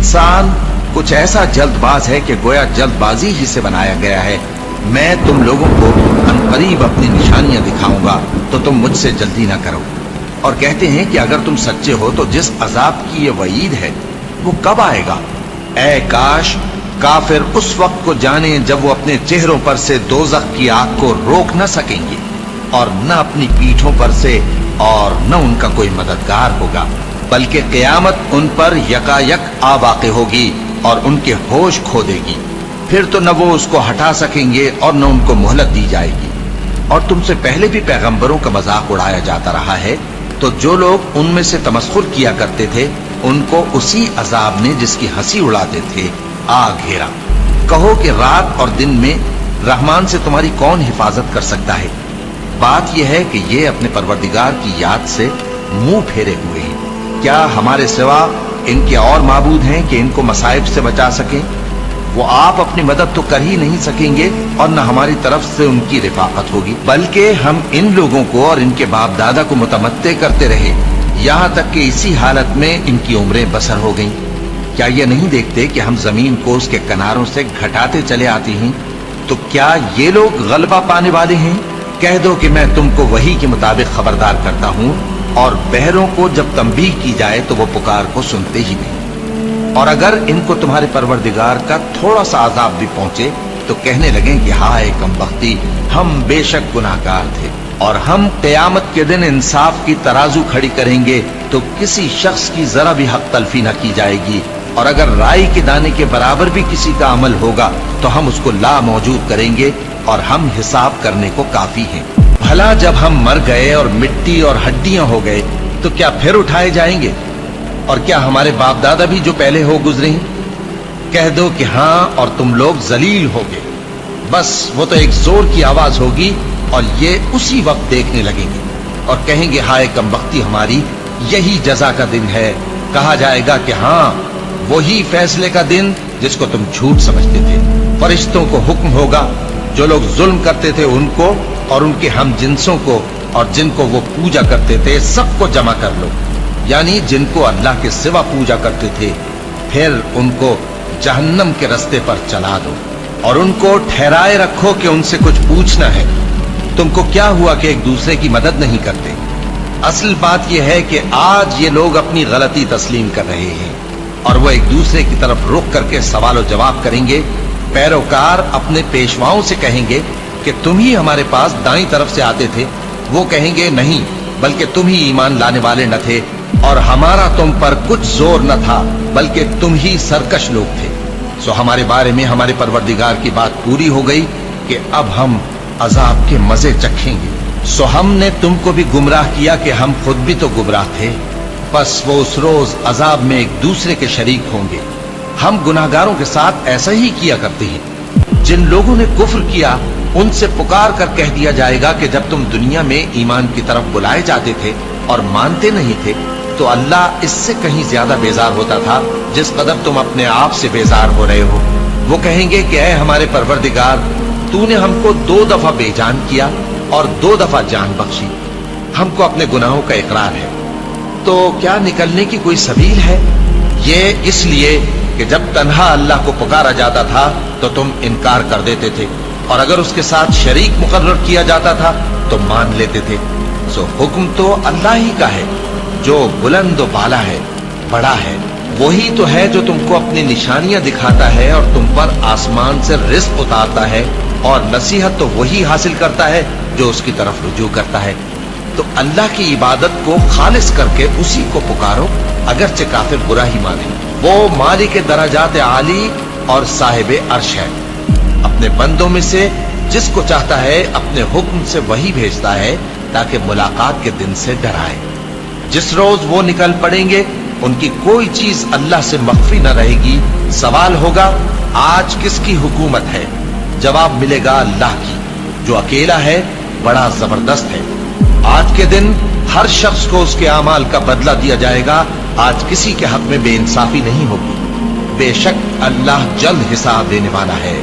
इंसान कुछ ऐसा जल्दबाज है कि गोया जल्दबाजी ही से बनाया गया है। मैं तुम लोगों को अनकरीब अपनी निशानियां दिखाऊंगा तो तुम मुझसे जल्दी ना करो। और कहते हैं कि अगर तुम सच्चे हो तो जिस अजाब की ये वईद है वो कब आएगा। ऐ काश काफिर उस वक्त को जाने जब वो अपने चेहरों पर से दोज़ख की आग को रोक न सकेंगे और न अपनी पीठों पर से और न उनका कोई मददगार होगा, बल्कि क़यामत उन पर यकायक आ वाक़ होगी और उनके होश खो देगी। फिर तो न वो उसको हटा सकेंगे और न उनको मोहलत दी जाएगी। और तुमसे पहले भी पैगंबरों का मजाक उड़ाया जाता रहा है, तो जो लोग उनमें से तमस्खुर किया करते थे उनको उसी अजाब ने जिसकी हंसी उड़ाते थे आ घेरा। कहो कि रात और दिन में रहमान से तुम्हारी कौन हिफाजत कर सकता है। बात यह है कि ये अपने परवरदिगार की याद से मुंह फेरे हुए हैं। क्या हमारे सिवा इनके और माबूद हैं कि इनको मसाइब से बचा सकें। वो आप अपनी मदद तो कर ही नहीं सकेंगे और न हमारी तरफ से उनकी रिफाकत होगी, बल्कि हम इन लोगों को और इनके बाप दादा को मुतमत्ते करते रहे, यहाँ तक कि इसी हालत में इनकी उम्रें बसर हो गईं। क्या ये नहीं देखते कि हम जमीन को उसके किनारों से घटाते चले आते हैं। तो क्या ये लोग गलबा पाने वाले हैं। कह दो कि मैं तुमको वही के मुताबिक खबरदार करता हूँ, और बहरों को जब तंबीह की जाए तो वो पुकार को सुनते ही नहीं। और अगर इनको तुम्हारे परवरदिगार का थोड़ा सा अजाब भी पहुंचे तो कहने लगे कि हाय कमबख्ती, हम बेशक गुनाहगार थे। और हम क़यामत के दिन इंसाफ की तराजू खड़ी करेंगे तो किसी शख्स की जरा भी हक तलफी न की जाएगी। और अगर राई के दाने के बराबर भी किसी का अमल होगा तो हम उसको ला मौजूद करेंगे और हम हिसाब करने को काफी हैं। भला जब हम मर गए और मिट्टी और हड्डियां हो गए तो क्या फिर उठाए जाएंगे। और क्या हमारे बाप दादा भी जो पहले हो गुजरे हैं। कह दो कि हाँ, और तुम लोग जलील होगे। बस वो तो एक जोर की आवाज होगी और ये उसी वक्त देखने लगेंगे और कहेंगे हाय कमबख्ती हमारी, यही जजा का दिन है। कहा जाएगा कि हाँ, वही फैसले का दिन जिसको तुम झूठ समझते थे। फरिश्तों को हुक्म होगा जो लोग जुल्म करते थे उनको और उनके हम जिन्सों को और जिनको वो पूजा करते थे सबको जमा कर लो, यानी जिनको अल्लाह के सिवा पूजा करते थे, फिर उनको जहन्नम के रास्ते पर चला दो और उनको ठहराए रखो कि उनसे कुछ पूछना है। तुमको क्या हुआ कि एक दूसरे की मदद नहीं करते। असल बात यह है कि आज ये लोग अपनी गलती तस्लीम कर रहे हैं और वो एक दूसरे की तरफ रुख करके सवाल जवाब करेंगे। पैरोकार अपने पेशवाओं से कहेंगे कि तुम ही हमारे पास दाईं तरफ से आते थे। वो कहेंगे नहीं, बल्कि तुम ही ईमान लाने वाले न थे और हमारा तुम पर कुछ जोर न था, बल्कि तुम ही सरकश लोग थे। सो हमारे बारे में हमारे परवरदिगार की बात पूरी हो गई कि अब हम अजाब के मजे चखेंगे। सो हमने तुमको भी गुमराह किया कि हम खुद भी तो गुमराह थे। बस वो उस रोज अजाब में एक दूसरे के शरीक होंगे। हम गुनाहगारों के साथ ऐसा ही किया करते हैं। जिन लोगों ने कुफ्र किया उनसे पुकार कर कह दिया जाएगा कि जब तुम दुनिया में ईमान की तरफ बुलाए जाते थे और मानते नहीं थे तो अल्लाह इससे कहीं ज्यादा बेजार होता था जिस कदर तुम अपने आप से बेजार हो रहे हो। वो कहेंगे कि ऐ हमारे परवरदिगार, तूने हमको 2 दफा बेजान किया और 2 दफा जान बख्शी। हमको अपने गुनाहों का इकरार है, तो क्या निकलने की कोई सबील है। ये इसलिए कि जब तन्हा अल्लाह को पुकारा जाता था तो तुम इनकार कर देते थे और अगर उसके साथ शरीक मुकर्रर किया जाता था तो मान लेते थे। सो हुक्म तो अल्लाह ही का है जो बुलंद बाला है, बड़ा है। वही तो है जो तुमको अपनी निशानियां दिखाता है और तुम पर आसमान से रिज़्क़ उतारता है, और नसीहत तो वही हासिल करता है जो उसकी तरफ रुजू करता है। तो अल्लाह की इबादत को खालिस करके उसी को पुकारो, अगरचे काफिर बुरा ही माने। वो मालिक दरजात आली और साहिब अर्श है। अपने बंदों में से जिसको चाहता है अपने हुक्म से वही भेजता है ताकि मुलाकात के दिन से डराए। जिस रोज वो निकल पड़ेंगे उनकी कोई चीज अल्लाह से मख्फी न रहेगी। सवाल होगा आज किसकी हुकूमत है। जवाब मिलेगा अल्लाह की जो अकेला है, बड़ा जबरदस्त है। आज के दिन हर शख्स को उसके आमाल का बदला दिया जाएगा। आज किसी के हक में बेइंसाफी नहीं होगी। बेशक अल्लाह जल्द हिसाब देने वाला है।